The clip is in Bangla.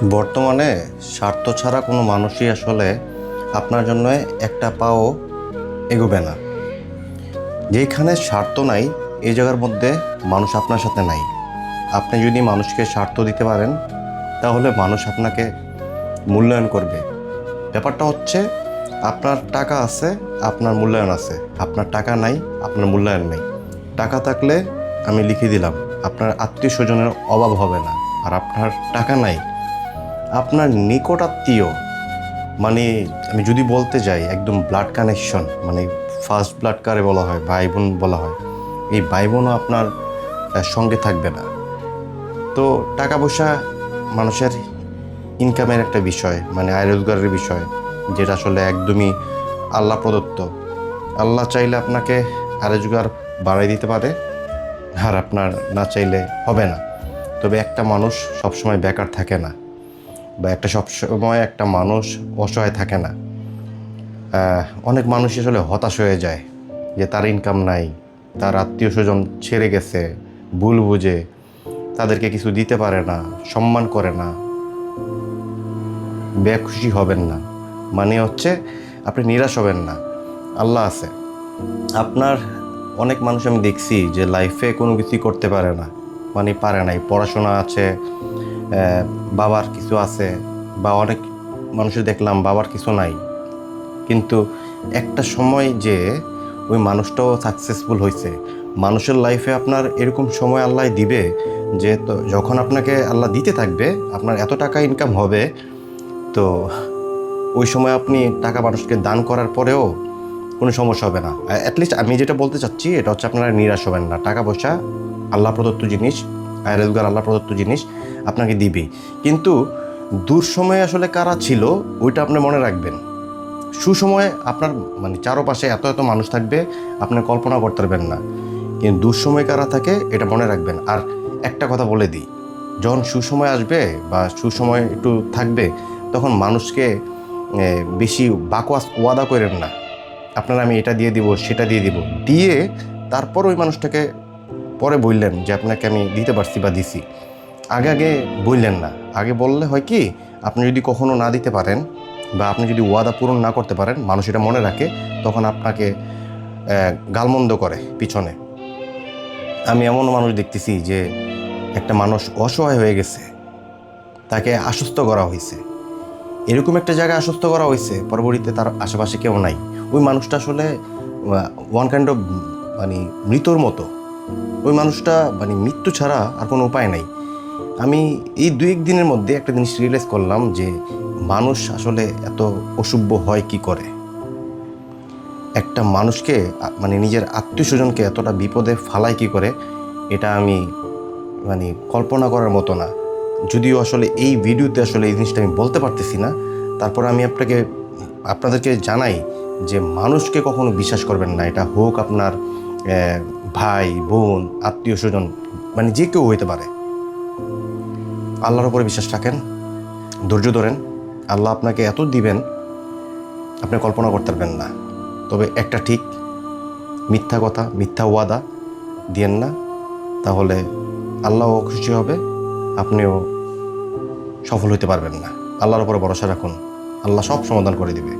বর্তমানে স্বার্থ ছাড়া কোনো মানুষই আসলে আপনার জন্য একটা পাও এগোবে না। যেখানে স্বার্থ নাই এই জায়গার মধ্যে মানুষ আপনার সাথে নাই। আপনি যদি মানুষকে স্বার্থ দিতে পারেন তাহলে মানুষ আপনাকে মূল্যায়ন করবে। ব্যাপারটা হচ্ছে আপনার টাকা আছে, আপনার মূল্যায়ন আছে। আপনার টাকা নাই, আপনার মূল্যায়ন নেই। টাকা থাকলে আমি লিখে দিলাম আপনার আত্মীয় স্বজনের অভাব হবে না। আর আপনার টাকা নাই, আপনার নিকট আত্মীয়, মানে আমি যদি বলতে যাই একদম ব্লাড কানেকশন, মানে ফার্স্ট ব্লাড কারে বলা হয়, ভাই বোন বলা হয়, এই ভাই বোনও আপনার সঙ্গে থাকবে না। তো টাকা পয়সা মানুষের ইনকামের একটা বিষয়, মানে আয় রোজগারের বিষয়, যেটা আসলে একদমই আল্লাহ প্রদত্ত। আল্লাহ চাইলে আপনাকে আয় রোজগার বাড়াই দিতে পারে, আর আপনার না চাইলে হবে না। তবে একটা মানুষ সবসময় বেকার থাকে না, বা সবসময় একটা মানুষ অসহায় থাকে না। অনেক মানুষ আসলে হতাশ হয়ে যায় যে তার ইনকাম নাই, তার আত্মীয় স্বজন ছেড়ে গেছে, ভুল বুঝে তাদেরকে কিছু দিতে পারে না, সম্মান করে না। বেখুশি হবেন না, মানে হচ্ছে আপনি নিরাশ হবেন না। আল্লাহ আছে। আপনার অনেক মানুষ আমি দেখছি যে লাইফে কোনো কিছুই করতে পারে না, মানে পারে নাই। পড়াশোনা আছে, বাবার কিছু আছে, বা অনেক মানুষের দেখলাম বাবার কিছু নাই, কিন্তু একটা সময় যে ওই মানুষটাও সাকসেসফুল হয়েছে। মানুষের লাইফে আপনার এরকম সময় আল্লাহ দিবে যে তো যখন আপনাকে আল্লাহ দিতে থাকবে, আপনার এত টাকা ইনকাম হবে, তো ওই সময় আপনি টাকা মানুষকে দান করার পরেও কোনো সমস্যা হবে না। অ্যাটলিস্ট আমি যেটা বলতে চাচ্ছি এটা হচ্ছে আপনারা নিরাশ হবেন না। টাকা পয়সা আল্লাহ প্রদত্ত জিনিস, আয় রোজগার আল্লাহ প্রদত্ত জিনিস, আপনাকে দিবেই। কিন্তু দুঃসময়ে আসলে কারা ছিল ওইটা আপনি মনে রাখবেন। সুসময়ে আপনার মানে চারপাশে এত এত মানুষ থাকবে, আপনি কল্পনা করতে পারবেন না। কিন্তু দুঃসময় কারা থাকে এটা মনে রাখবেন। আর একটা কথা বলে দিই, যখন সুসময় আসবে বা সুসময় একটু থাকবে, তখন মানুষকে বেশি বাকওয়াস ওয়াদা করেন না। আপনারা আমি এটা দিয়ে দিব, সেটা দিয়ে দিব, দিয়ে তারপর ওই মানুষটাকে পরে বললেন যে আপনাকে আমি দিতে পারছি বা দিছি। আগে আগে বললেন না। আগে বললে হয় কি, আপনি যদি কখনো না দিতে পারেন বা আপনি যদি ওয়াদা পূরণ না করতে পারেন, মানুষ এটা মনে রাখে, তখন আপনাকে গালমন্দ করে পিছনে। আমি এমন মানুষ দেখতেছি যে একটা মানুষ অসহায় হয়ে গেছে, তাকে আশ্বস্ত করা হয়েছে, এরকম একটা জায়গায় আশ্বস্ত করা হয়েছে, পরবর্তীতে তার আশেপাশে কেউ নাই। ওই মানুষটা আসলে ওয়ান কাইন্ড অফ মানে মৃত্যুর মতো। ওই মানুষটা মানে মৃত্যু ছাড়া আর কোনো উপায় নাই। আমি এই 2-1 দিনের মধ্যে একটা জিনিস রিয়েলাইজ করলাম যে মানুষ আসলে এত অসভ্য হয় কি করে। একটা মানুষকে মানে নিজের আত্মীয় স্বজনকে এতটা বিপদে ফালায় কি করে, এটা আমি মানে কল্পনা করার মতো না। যদিও আসলে এই ভিডিওতে আসলে এই জিনিসটা আমি বলতে পারতেছি না, তারপর আমি আপনাদেরকে জানাই যে মানুষকে কখনো বিশ্বাস করবেন না। এটা হোক আপনার ভাই বোন, আত্মীয় স্বজন, মানে যে কেউ হইতে পারে। আল্লাহর উপরে বিশ্বাস রাখেন, ধৈর্য ধরেন। আল্লাহ আপনাকে এত দিবেন আপনি কল্পনা করতে পারবেন না। তবে একটা ঠিক, মিথ্যা কথা, মিথ্যা ওয়াদা দিয়েন না, তাহলে আল্লাহও খুশি হবে, আপনিও সফল হতে পারবেন না। আল্লাহর উপরে ভরসা রাখুন, আল্লাহ সব সমাধান করে দিবে।